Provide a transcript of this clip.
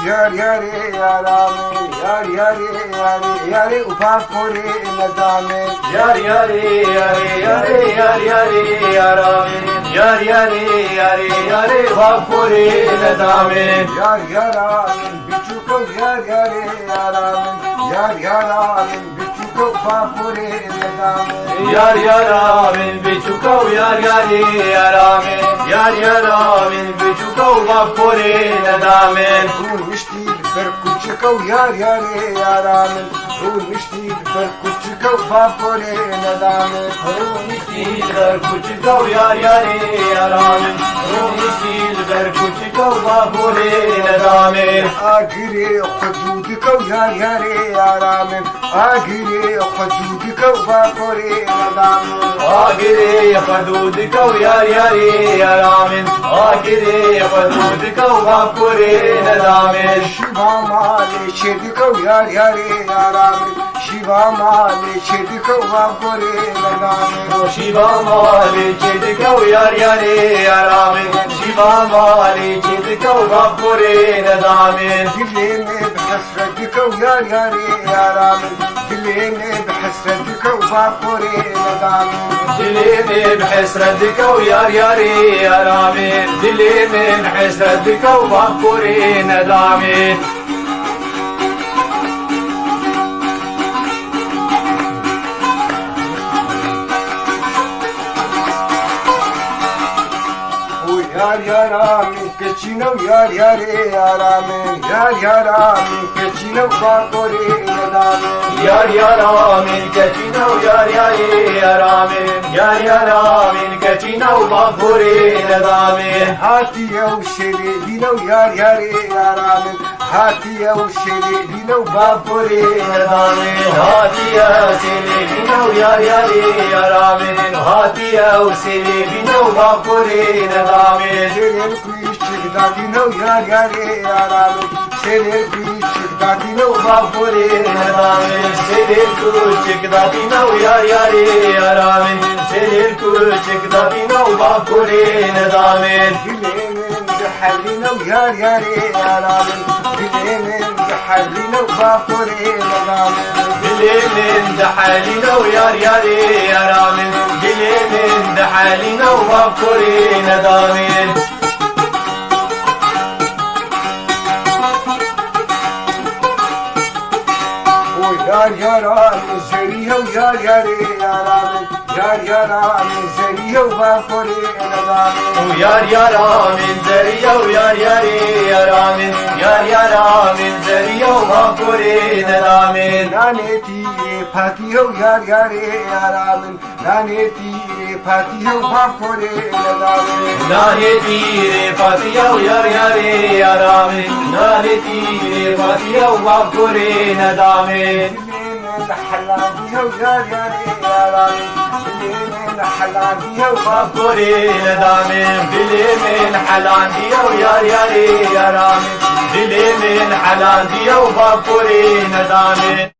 yar yare yarame, yar yare yare yare ufakore nedame. Yar yare yare yare yar yare yarame, yar yare yare yare ufakore nedame. Yar yaramin biçuko yar yare yaramin, yar yaramin biçuko ufakore nedame. Yar yaramin biçuko yar yare yarame, yar yaramin biçuko ufakore nedame. Rumiştir bir küçük yar yare yaramin, rumiştir bir küçük ufakore nedame. Silver kuchikau yar yare yaramin, Rumi silver kuchikau vapure nadamin. Agire hududiko yar yare yaramin, agire hududiko vapore nedame. Agire hududikau yar yare yaramin, Agire hududikau vapure nadamin. Shiva male chediko yar yare yaramin, Shiva male chediko vapore nedame. Shiva mali chedikau yar yare yaramin, Shiva mali chedikau vapure nadamin. Dilime bhasradiko yar yare yaramin, dilime bhasradiko vapore nedame. دلي بحسرتك ويا رياري يا رامي دلي بحسرتك وبكوري ندامي Yar yaramin keçino yar yare yaramin, yar yaramin keçino bakore nedame. Yar yaramin keçino yar yare yaramin Yar yaramin keçino bakuri nedamin Hatiye u şeri dino yar yare yaramin, hatiye u şeri dino bakore nedame. Hatiye seni bino yar yare yaramin Hatiye seni bino bakuri nedamin Senin kuyuşçuk da dino yar yare yaramin, senin kuyuşçuk da dino bakore nedame. Senin küçük da bino yar yare yaramin Senin küçük da bino bakuri nedamin Dilemin bihallino yar yare yaramin, dilemin bihallino bakore nedame. Dilimin de haline uyar yari yaramin Dilimin de haline uvakuri nedamin Yar yaramin zeriyo yar yare yaramin, yar yaramin zeriyo bakore nedame. Uyar yaramin zeriya uyar yari yaramin Yar yaramin zeriya uvakuri nedamin Laneti patiyo yar yare yaramin, laneti patiyo bakore nedame. Nane tire patiya uyar yari yaramin Nane tire patiya uvakuri nedamin Dilemin haladiyo yar yare yaramin, dilemin haladiyo وابكري ندامين بلي من حلان ديا ويا ياري يا رامي بلي من حلان ديا وبابكري ندامين